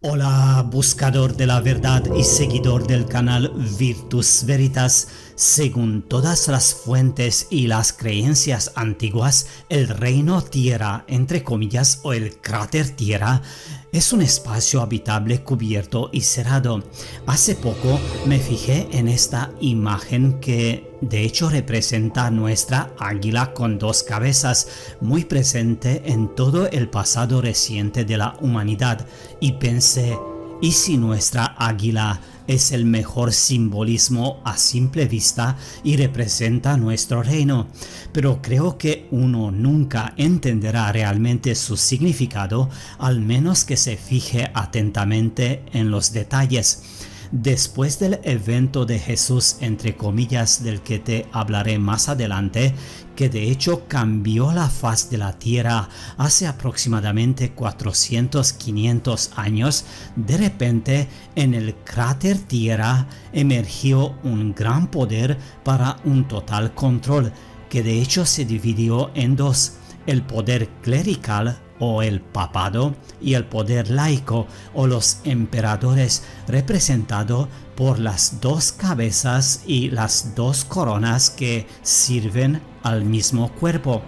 Hola, buscador de la verdad y seguidor del canal Virtus Veritas. Según todas las fuentes y las creencias antiguas, el reino Tierra, entre comillas, o el cráter Tierra, es un espacio habitable cubierto y cerrado. Hace poco me fijé en esta imagen que de hecho representa nuestra águila con dos cabezas, muy presente en todo el pasado reciente de la humanidad, y pensé, ¿y si nuestra águila es el mejor simbolismo a simple vista y representa nuestro reino? Pero creo que uno nunca entenderá realmente su significado, al menos que se fije atentamente en los detalles. Después del evento de Jesús, entre comillas, del que te hablaré más adelante, que de hecho cambió la faz de la tierra hace aproximadamente 400-500 años, de repente en el cráter Tierra emergió un gran poder para un total control, que de hecho se dividió en dos: el poder clerical o el papado y el poder laico o los emperadores, representado por las dos cabezas y las dos coronas que sirven al mismo cuerpo.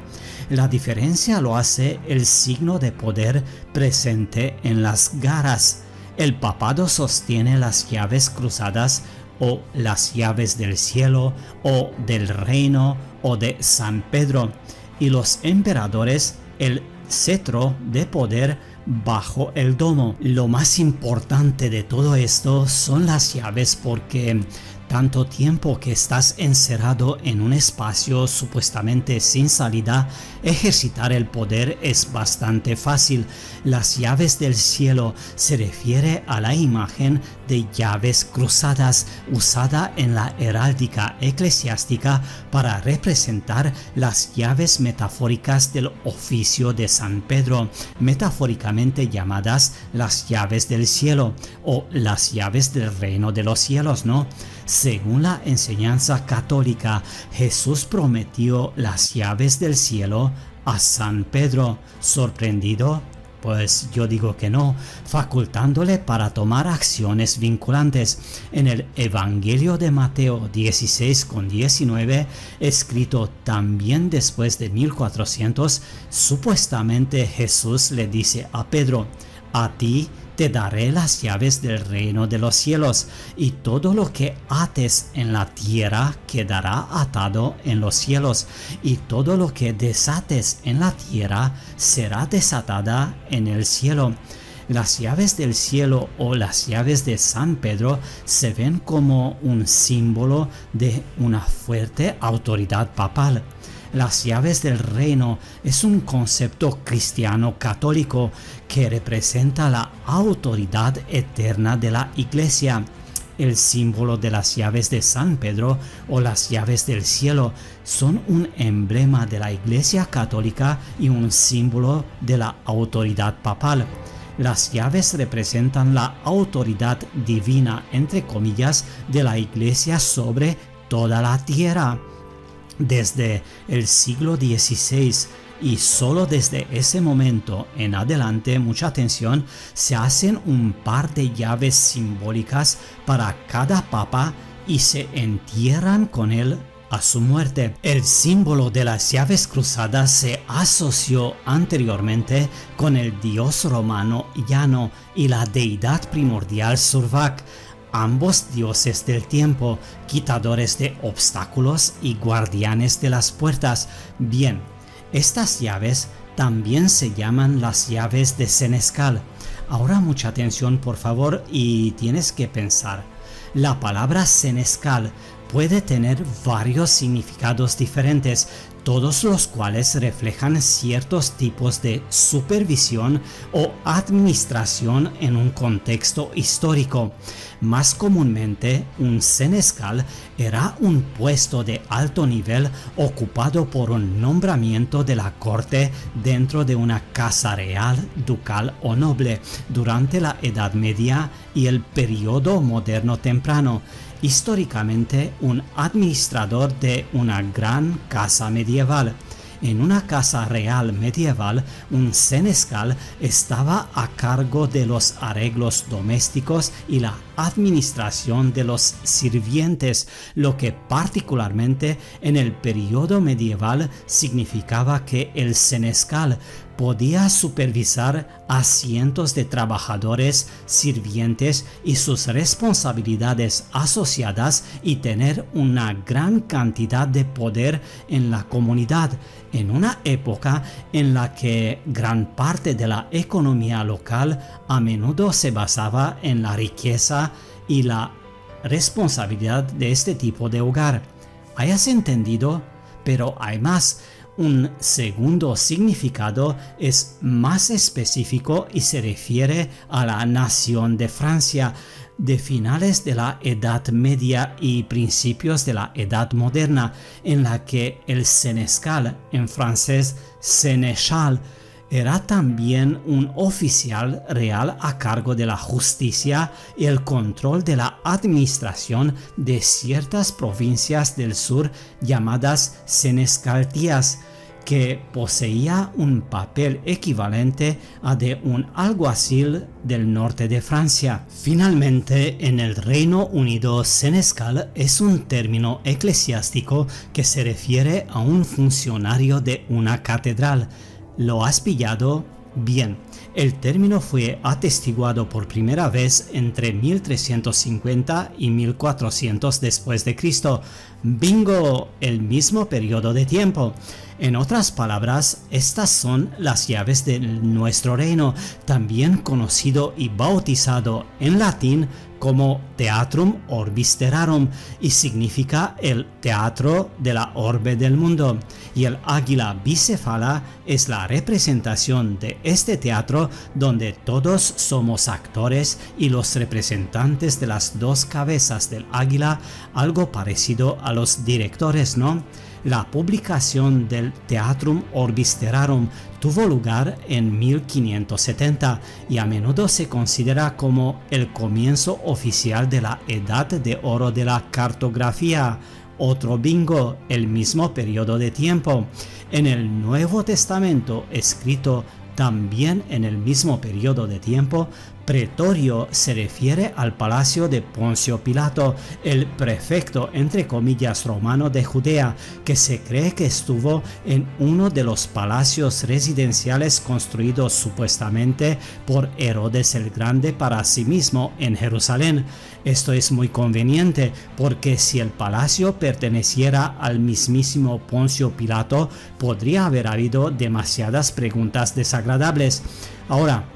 La diferencia lo hace el signo de poder presente en las garras. El papado sostiene las llaves cruzadas o las llaves del cielo o del reino o de San Pedro, y los emperadores el cetro de poder bajo el domo. Lo más importante de todo esto son las llaves, porque tanto tiempo que estás encerrado en un espacio supuestamente sin salida, ejercitar el poder es bastante fácil. Las llaves del cielo se refiere a la imagen de llaves cruzadas usada en la heráldica eclesiástica para representar las llaves metafóricas del oficio de San Pedro, metafóricamente llamadas las llaves del cielo o las llaves del reino de los cielos, ¿no? Según la enseñanza católica, Jesús prometió las llaves del cielo a San Pedro. ¿Sorprendido? Pues yo digo que no, facultándole para tomar acciones vinculantes. En el Evangelio de Mateo 16:19, escrito también después de 1400, supuestamente Jesús le dice a Pedro: a ti te daré las llaves del reino de los cielos, y todo lo que ates en la tierra quedará atado en los cielos, y todo lo que desates en la tierra será desatada en el cielo. Las llaves del cielo o las llaves de San Pedro se ven como un símbolo de una fuerte autoridad papal. Las llaves del reino es un concepto cristiano católico que representa la autoridad eterna de la Iglesia. El símbolo de las llaves de San Pedro o las llaves del cielo son un emblema de la Iglesia católica y un símbolo de la autoridad papal. Las llaves representan la autoridad divina, entre comillas, de la Iglesia sobre toda la tierra. Desde el siglo XVI, y solo desde ese momento en adelante, mucha atención, se hacen un par de llaves simbólicas para cada papa y se entierran con él a su muerte. El símbolo de las llaves cruzadas se asoció anteriormente con el dios romano Llano y la deidad primordial Shurvakh, ambos dioses del tiempo, quitadores de obstáculos y guardianes de las puertas. Bien, estas llaves también se llaman las llaves de Senescal. Ahora mucha atención, por favor, y tienes que pensar. La palabra Senescal puede tener varios significados diferentes, todos los cuales reflejan ciertos tipos de supervisión o administración en un contexto histórico. Más comúnmente, un senescal era un puesto de alto nivel ocupado por un nombramiento de la corte dentro de una casa real, ducal o noble durante la Edad Media y el periodo moderno temprano. Históricamente, un administrador de una gran casa medieval. En una casa real medieval, un senescal estaba a cargo de los arreglos domésticos y la administración de los sirvientes, lo que particularmente en el periodo medieval significaba que el senescal podía supervisar a cientos de trabajadores, sirvientes y sus responsabilidades asociadas y tener una gran cantidad de poder en la comunidad, en una época en la que gran parte de la economía local a menudo se basaba en la riqueza y la responsabilidad de este tipo de hogar. ¿Hayas entendido? Pero hay más. Un segundo significado es más específico y se refiere a la nación de Francia de finales de la Edad Media y principios de la Edad Moderna, en la que el senescal, en francés sénéchal, era también un oficial real a cargo de la justicia y el control de la administración de ciertas provincias del sur llamadas senescaltías, que poseía un papel equivalente a de un alguacil del norte de Francia. Finalmente, en el Reino Unido, senescal es un término eclesiástico que se refiere a un funcionario de una catedral. ¿Lo has pillado? Bien, el término fue atestiguado por primera vez entre 1350 y 1400 después de Cristo. ¡Bingo! El mismo periodo de tiempo. En otras palabras, estas son las llaves de nuestro reino, también conocido y bautizado en latín como Theatrum Orbis Terrarum, y significa el teatro de la orbe del mundo. Y el águila bicéfala es la representación de este teatro donde todos somos actores y los representantes de las dos cabezas del águila, algo parecido a los directores, ¿no? La publicación del Theatrum Orbis Terrarum tuvo lugar en 1570 y a menudo se considera como el comienzo oficial de la Edad de Oro de la cartografía. Otro bingo, el mismo periodo de tiempo. En el Nuevo Testamento, escrito también en el mismo periodo de tiempo, pretorio se refiere al palacio de Poncio Pilato, el prefecto entre comillas romano de Judea, que se cree que estuvo en uno de los palacios residenciales construidos supuestamente por Herodes el Grande para sí mismo en Jerusalén. Esto es muy conveniente porque si el palacio perteneciera al mismísimo Poncio Pilato, podría haber habido demasiadas preguntas desagradables. Ahora,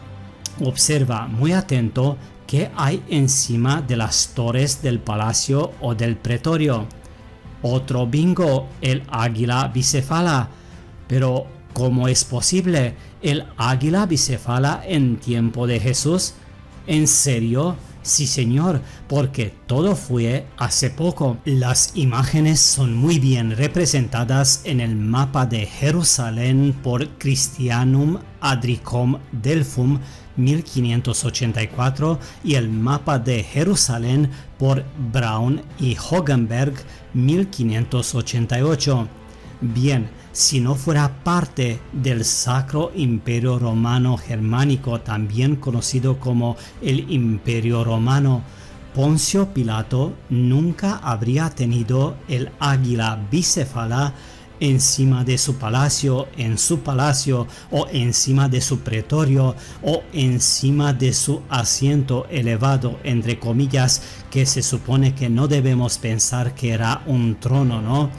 observa muy atento qué hay encima de las torres del palacio o del pretorio. Otro bingo, el águila bicéfala. Pero, ¿cómo es posible el águila bicéfala en tiempo de Jesús? ¿En serio? Sí, señor, porque todo fue hace poco. Las imágenes son muy bien representadas en el mapa de Jerusalén por Christianum Adricum Delphum 1584 y el mapa de Jerusalén por Braun y Hogenberg 1588. Bien, si no fuera parte del Sacro Imperio Romano Germánico, también conocido como el Imperio Romano, Poncio Pilato nunca habría tenido el águila bicéfala encima de su palacio, en su palacio, o encima de su pretorio, o encima de su asiento elevado, entre comillas, que se supone que no debemos pensar que era un trono, ¿no?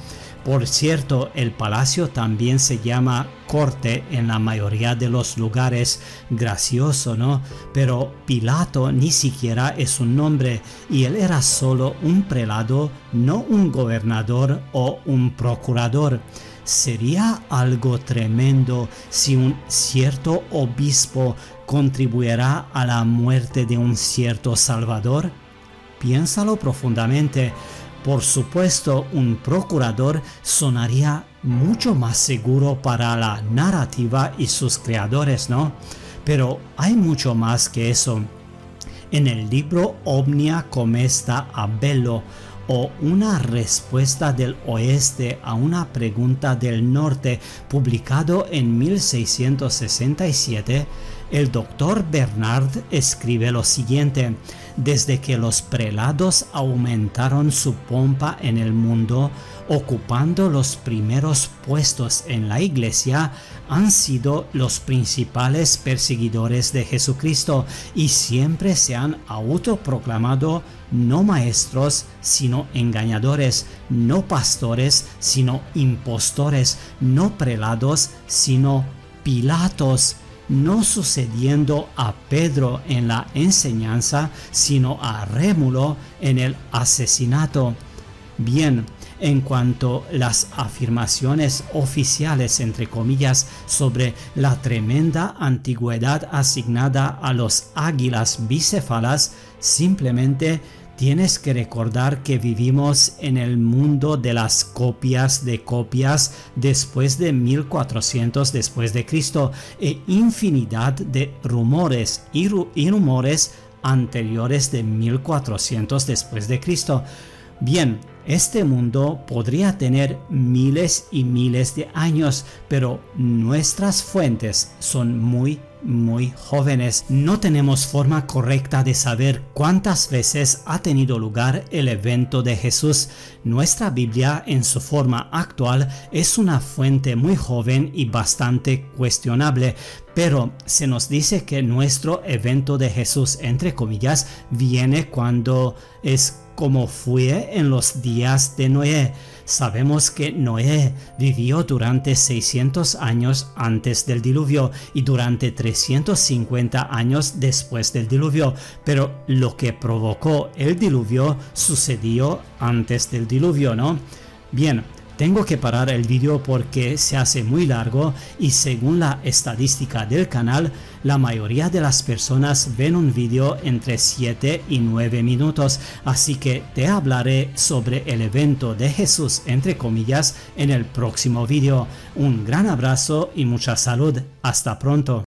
Por cierto, el palacio también se llama corte en la mayoría de los lugares. Gracioso, ¿no? Pero Pilato ni siquiera es un nombre y él era solo un prelado, no un gobernador o un procurador. Sería algo tremendo si un cierto obispo contribuyera a la muerte de un cierto Salvador. Piénsalo profundamente. Por supuesto, un procurador sonaría mucho más seguro para la narrativa y sus creadores, ¿no? Pero hay mucho más que eso. En el libro Omnia Comesta a Bello, o una respuesta del oeste a una pregunta del norte, publicado en 1667, el doctor Bernard escribe lo siguiente: desde que los prelados aumentaron su pompa en el mundo, ocupando los primeros puestos en la iglesia, han sido los principales perseguidores de Jesucristo y siempre se han autoproclamado no maestros, sino engañadores, no pastores, sino impostores, no prelados, sino Pilatos, no sucediendo a Pedro en la enseñanza, sino a Rémulo en el asesinato. Bien, en cuanto a las afirmaciones oficiales, entre comillas, sobre la tremenda antigüedad asignada a los águilas bicéfalas, simplemente tienes que recordar que vivimos en el mundo de las copias de copias después de 1400 después de Cristo e infinidad de rumores y rumores anteriores de 1400 después de Cristo. Bien, este mundo podría tener miles y miles de años, pero nuestras fuentes son muy jóvenes. No tenemos forma correcta de saber cuántas veces ha tenido lugar el evento de Jesús. Nuestra Biblia en su forma actual es una fuente muy joven y bastante cuestionable, pero se nos dice que nuestro evento de Jesús, entre comillas, viene cuando es como fue en los días de Noé. Sabemos que Noé vivió durante 600 años antes del diluvio y durante 350 años después del diluvio, pero lo que provocó el diluvio sucedió antes del diluvio, ¿no? Bien, tengo que parar el vídeo porque se hace muy largo y según la estadística del canal, la mayoría de las personas ven un vídeo entre 7 y 9 minutos, así que te hablaré sobre el evento de Jesús, entre comillas, en el próximo vídeo. Un gran abrazo y mucha salud. Hasta pronto.